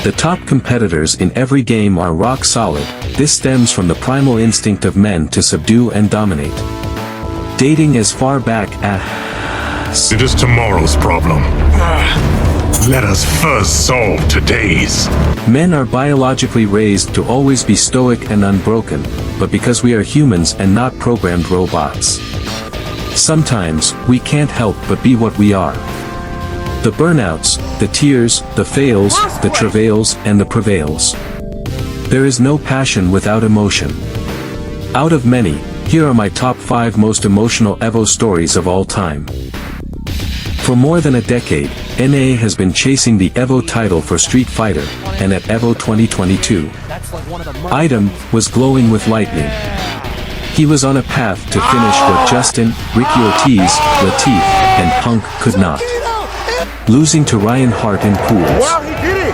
The top competitors in every game are rock solid. This stems from the primal instinct of men to subdue and dominate. Dating as far back as... It is tomorrow's problem. Let us first solve today's. Men are biologically raised to always be stoic and unbroken, but because we are humans and not programmed robots, sometimes we can't help but be what we are. The burnouts, the tears, the fails, the travails, and the prevails. There is no passion without emotion. Out of many, here are my top 5 most emotional Evo stories of all time. For more than a decade, NA has been chasing the Evo title for Street Fighter, and at Evo 2022, Item was glowing with lightning. He was on a path to finish what Justin, Ricky Ortiz, Latif, and Punk could not. Losing to Ryan Hart in pools. Wow, he did it!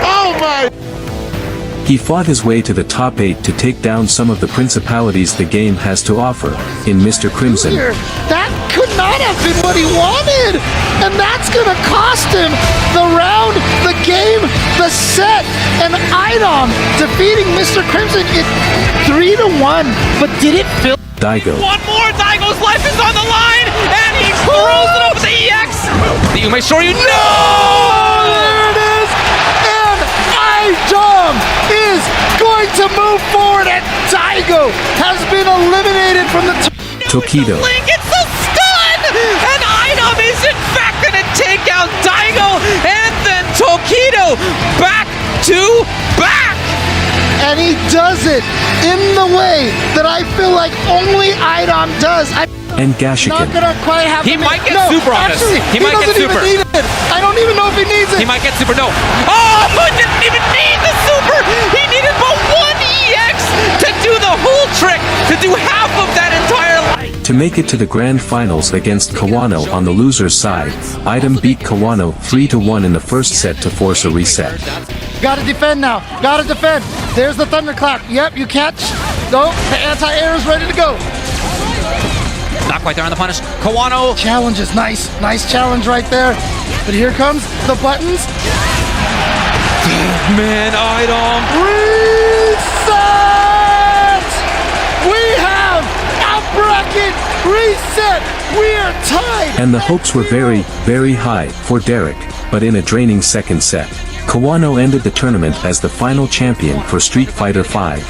Oh my! He fought his way to the top 8 to take down some of the principalities the game has to offer, in Mr. Crimson. That could not have been what he wanted! And that's gonna cost him the round, the game, the set, and Item defeating Mr. Crimson in 3-1. But did it feel... Daigo. One more! Daigo's life is on the line! And he throws it over the EX! You make sure you know! There it is! And Item is going to move forward, and Daigo has been eliminated from the... Tokido. Link, it's a stun! And Item is in fact gonna take out Daigo and then Tokido back to back! And he does it in the way that I feel like only Item does. And Gashikin. Not gonna quite have He might get super on this. He might get super. Even need it. I don't even know if he needs it. He might get super, no. Oh, he didn't even need the super! He needed but one EX to do the whole trick, to do half of that entire life. To make it to the grand finals against Kawano on the loser's side, Item beat Kawano 3-1 in the first set to force a reset. Gotta defend now. Gotta defend. There's the thunderclap. Yep, you catch. No, the anti-air is ready to go. Not quite there on the punish. Kawano. Challenge is nice. Nice challenge right there. But here comes the buttons. Man, Item. Reset! We have a bracket reset. We are tied. And the hopes were very, very high for Derek, but in a draining second set, Kawano ended the tournament as the final champion for Street Fighter V.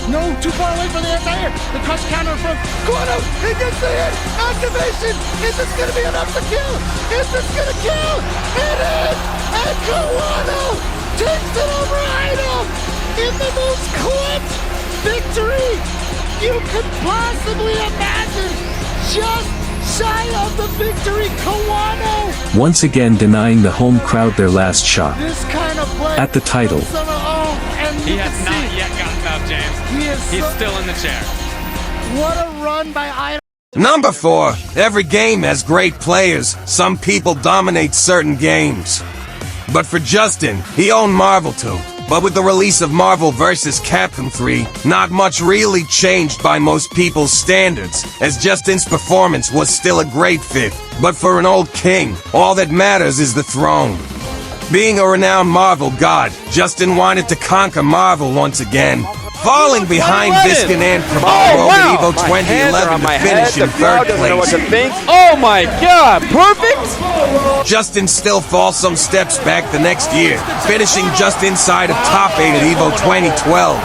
No, too far away from the anti-air. The crush counter from Kawano. He gets the hit. Activation. Is this going to be enough to kill? Is this going to kill? It is. And Kawano takes it over Item in the most clutch victory you could possibly imagine. Just shy of the victory, Kawano. Once again denying the home crowd their last shot. This kind of play At the title. He has not yet gotten up, James. He's still in the chair. What a run by Item. Number 4. Every game has great players. Some people dominate certain games. But for Justin, he owned Marvel 2. But with the release of Marvel vs. Capcom 3, not much really changed by most people's standards, as Justin's performance was still a great fit. But for an old king, all that matters is the throne. Being a renowned Marvel god, Justin wanted to conquer Marvel once again, falling behind Biskin and Prabal at Evo 2011 to finish in 3rd place. Oh my god, perfect! Justin still falls some steps back the next year, finishing just inside of top 8 at Evo 2012.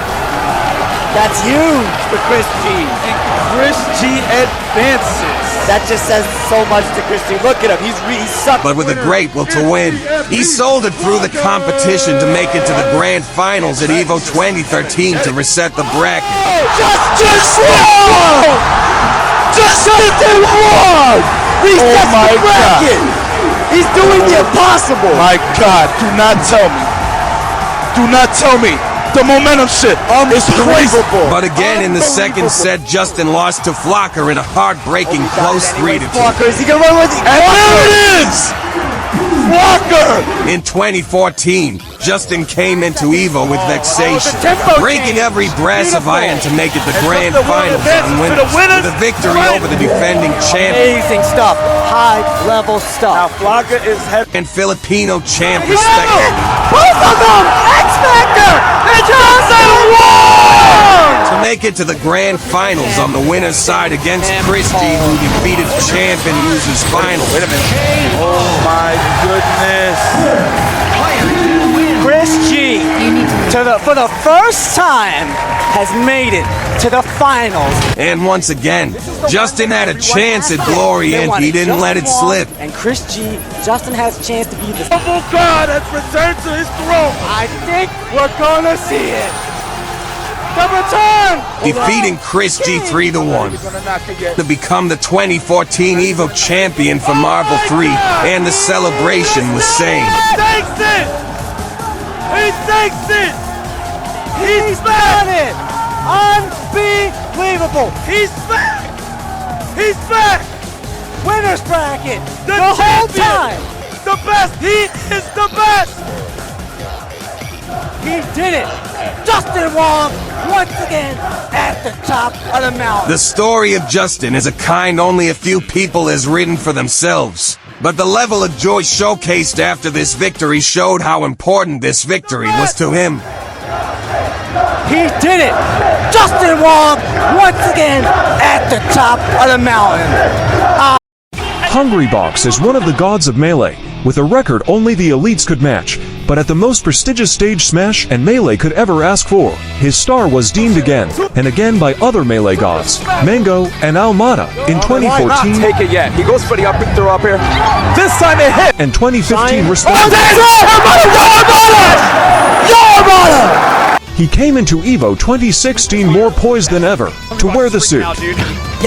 That's huge for Chris G. And Chris G advances. That just says so much to Chris G. Look at him, he sucked. But with a great will to win, he sold it through the competition to make it to the grand finals at Evo 2013 to reset the bracket. Justin won! Justin won! Resets the bracket! He's doing the impossible! My God, do not tell me. Do not tell me. The momentum shit is crazy. But again, in the second set, Justin lost to Flocker in a heartbreaking close 3-2. Flocker, is he gonna run with it? And there it is! Walker! In 2014, Justin came into EVO with vexation, breaking every brass of iron to make it the grand finals on winners, with a victory over the defending champion Amazing stuff. High-level stuff. Now Flocka is heavy. and Filipino champ respectively. Both of them! X-Factor! And Johnson won! To make it to the grand finals on the winner's side against Chris G, who defeated champ in losers finals. Wait a minute. Oh my goodness. Chris G, for the first time, has made it to the finals. And once again, Justin had a chance at glory and he didn't let it slip. And Chris G, Justin has a chance to be the Oh God has returned to his throne. I think we're gonna see it. The return. Defeating Chris G 3-1 to become the 2014 EVO champion for Marvel 3, and the celebration was sane. He takes it. He takes it. He's done back. it! Unbelievable! He's back. He's back. Winner's bracket! The whole champion. time! The best. He is the best. He did it! Justin Wong, once again, at the top of the mountain. The story of Justin is a kind only a few people has written for themselves. But the level of joy showcased after this victory showed how important this victory was to him. He did it! Justin Wong, once again, at the top of the mountain. Hungrybox is one of the gods of Melee, with a record only the elites could match, but at the most prestigious stage Smash and Melee could ever ask for. His star was deemed again, and again by other Melee gods, Mango and Almada in 2014 Take it yet. He goes for the up and throw up here. This time it hit. and 2015 respectively. He came into EVO 2016 more poised than ever to wear the suit.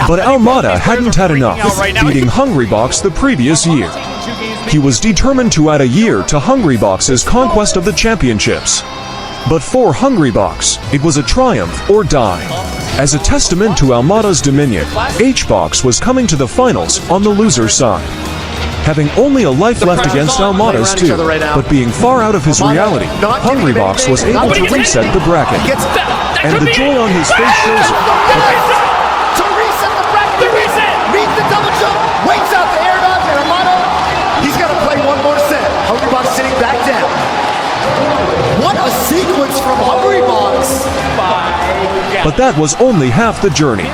But Almada hadn't had enough, beating Hungrybox the previous year. He was determined to add a year to Hungrybox's conquest of the championships. But for Hungrybox, it was a triumph or die. As a testament to Almada's dominion, H-Box was coming to the finals on the loser's side. Having only a life left against Almada's too, but being far out of his reality, Hungrybox was able to reset the bracket. And the joy on his face shows it. To reset the bracket, meet the double jump, waits out the air dodge, and Armado, he's got to play one more set. Hungrybox sitting back down. What a sequence from Hungrybox. But that was only half the journey.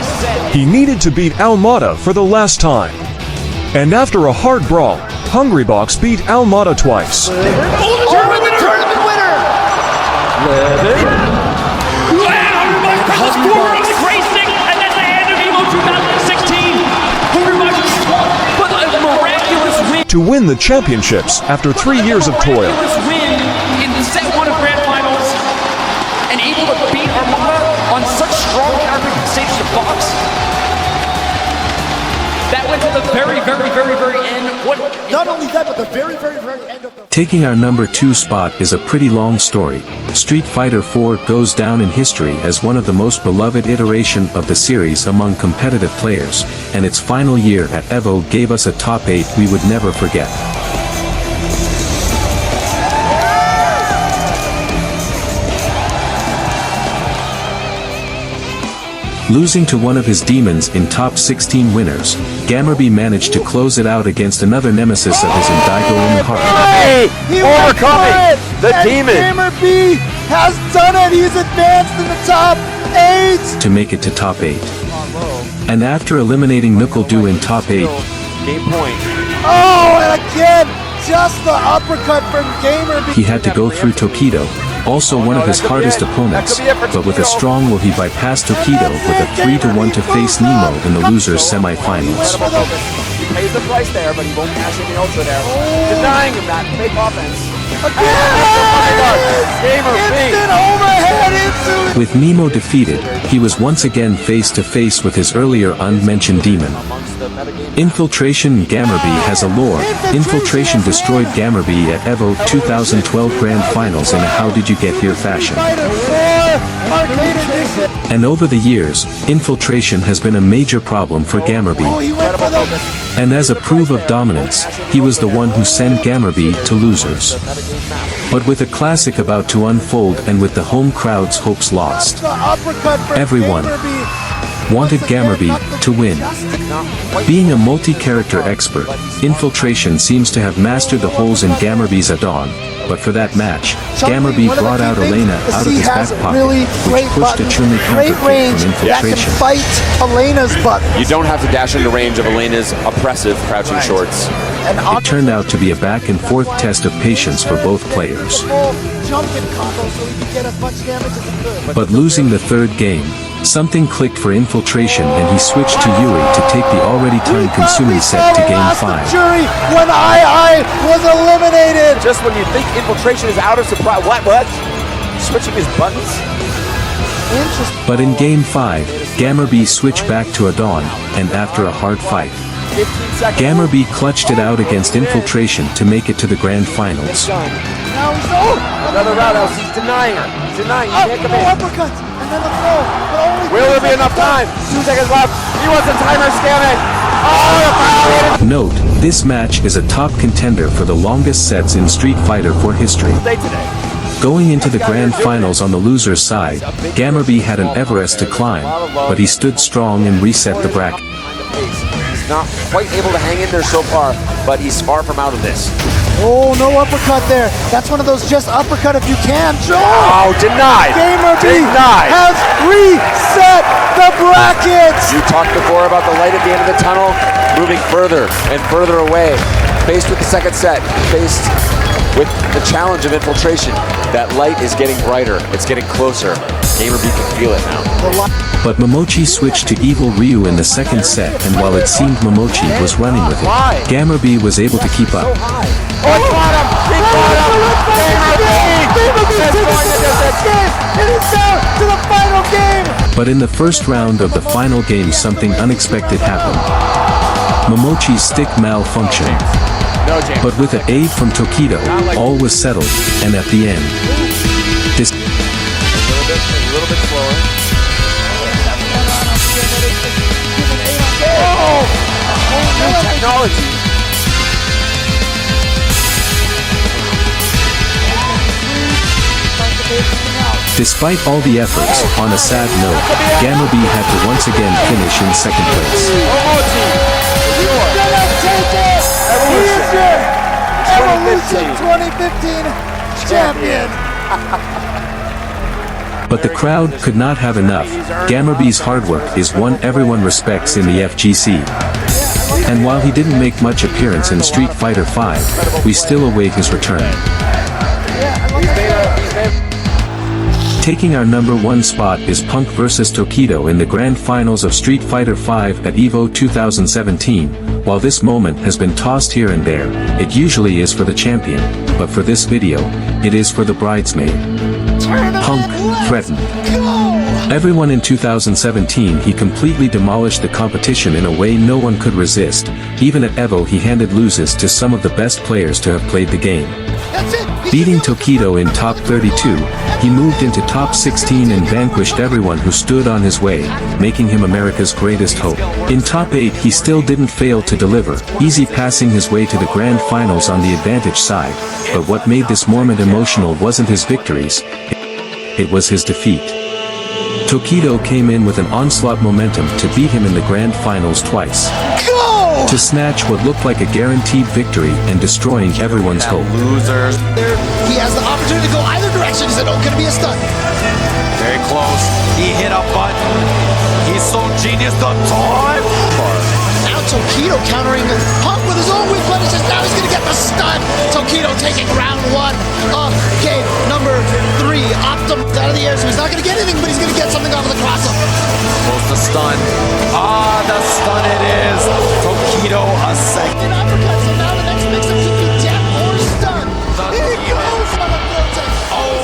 He needed to beat Almada for the last time. And after a hard brawl, Hungrybox beat Almada twice. Tournament winner. To win the championships after 3 years of toil. Win in the set 1 of Grand Finals and able to beat Armada on such strong counter stages of Fox. That went to the very end. Not only that, but the very end of the... Taking our number 2 spot is a pretty long story. Street Fighter 4 goes down in history as one of the most beloved iteration of the series among competitive players, and its final year at EVO gave us a top 8 we would never forget. Losing to one of his demons in top 16 winners, Gamerby managed to close it out against another nemesis of his in Daigo in the heart. He Overcoming the demon. Gamerby has done it. He's advanced in the top 8. To make it to top 8. And after eliminating Nukkledu in top 8, Game point. Oh, and again, just the uppercut from Gamerby. he had to go through Tokido, also one of his hardest opponents, but with a strong will he bypassed Tokido with a 3-1 to face Nemo in the losers semi-finals. He pays the price there, but he won't cash in the ultra there. Denying him that fake offense. Instant overhead into... With Nemo defeated, he was once again face to face with his earlier unmentioned demon. Infiltration Gamerby has a lore. Infiltration destroyed Gamerby at EVO 2012 Grand Finals in a How Did You Get Here fashion. Fighter 4, Arcade Edition. And over the years, infiltration has been a major problem for Gamerby. And as a proof of dominance, he was the one who sent Gamerby to losers. But with a classic about to unfold and with the home crowd's hopes lost, everyone wanted Gamerby to win. Being a multi-character expert, Infiltration seems to have mastered the holes in Gamerby's add-on, but for that match, Gamerby brought out Elena out of his back pocket, which pushed a Chun-Li counter kick from Infiltration. Fight Elena's butt. You don't have to dash into range of Elena's oppressive crouching shorts. It turned out to be a back-and-forth test of patience for both players. But losing the third game, something clicked for Infiltration and he switched to Yuri to take the already time-consuming set to Game 5. When I was eliminated! Just when you think Infiltration is out of surprise. What? Switching his buttons? But in Game 5, Gamerby switched back to Adon, and after a hard fight, Gamerby clutched it out against Infiltration to make it to the Grand Finals. Another roundhouse, he's denying her. He's denying, you can't come in. Uppercut, and then the throw. Will there be enough time? 2 seconds left. He wants a timer scamming. Oh, the Note, this match is a top contender for the longest sets in Street Fighter 4 history. Going into the Grand Finals on the loser's side, Gamerby had an Everest to climb, but he stood strong and reset the bracket. He's not quite able to hang in there so far, but he's far from out of this. Oh, no uppercut there. That's one of those just uppercut if you can. Oh, denied. Gamerby Denied. has reset the brackets. You talked before about the light at the end of the tunnel, moving further and further away. Faced with the second set, faced with the challenge of Infiltration. That light is getting brighter. It's getting closer. Gamerby can feel it now. But Momochi switched to Evil Ryu in the second set, and while it seemed Momochi was running with it, Gamerby was able to keep up. Oh, he caught him! He It is down to the final game. But in the first round of the final game, something unexpected happened. Momochi's stick malfunctioned. But with an aid from Tokido, all was settled, and at the end, this a little bit slower. New technology. Despite all the efforts, on a sad note, Gamerby had to once again finish in second place. Evolution 2015 champion. But the crowd could not have enough. Gamerby's hard work is one everyone respects in the FGC. And while he didn't make much appearance in Street Fighter V, we still await his return. Taking our #1 spot is Punk vs Tokido in the Grand Finals of Street Fighter V at EVO 2017. While this moment has been tossed here and there, it usually is for the champion, but for this video, it is for the bridesmaid. Punk threatened everyone in 2017. He completely demolished the competition in a way no one could resist. Even at EVO he handed loses to some of the best players to have played the game. Beating Tokido in top 32, he moved into top 16 and vanquished everyone who stood on his way, making him America's greatest hope. In top 8 he still didn't fail to deliver, easy passing his way to the Grand Finals on the advantage side, but what made this moment emotional wasn't his victories, it was his defeat. Tokido came in with an onslaught momentum to beat him in the Grand Finals twice. To snatch what looked like a guaranteed victory and destroying everyone's hope. Losers. He has the opportunity to go either direction. Is it going to be a stunt? Very close. He hit a button. He's so genius. The time. Now Tokido countering Punk with his own weak punishes. Now he's going to get the stun. Tokido taking round 1 of game number 3. Optum out of the air, so he's not going to get anything, but he's going to get something off of the cross-up. Close to stun. The stun it is. Tokido a second. Uppercut, so now the next mix-up should be death or stun. Here he goes on the Vortex.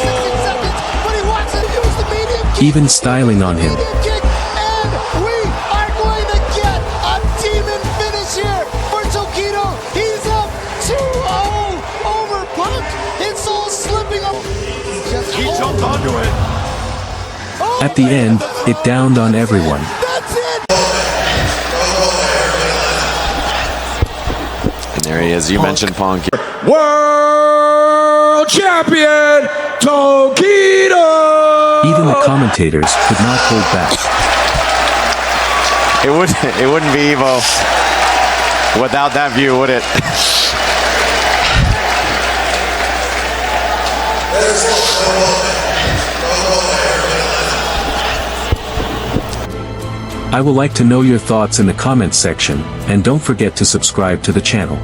16 seconds, but he wants to use the medium kick. Even styling on him. Medium kick, and we are going to get a demon finish here for Tokido. He's up 2-0 over Punk. It's all slipping up. He jumped onto it. At the end, it dawned on everyone. That's it! And there he is. You mentioned Punk. World champion Tokido! Even the commentators could not hold back. It wouldn't be Evo without that view, would it? I would like to know your thoughts in the comments section, and don't forget to subscribe to the channel.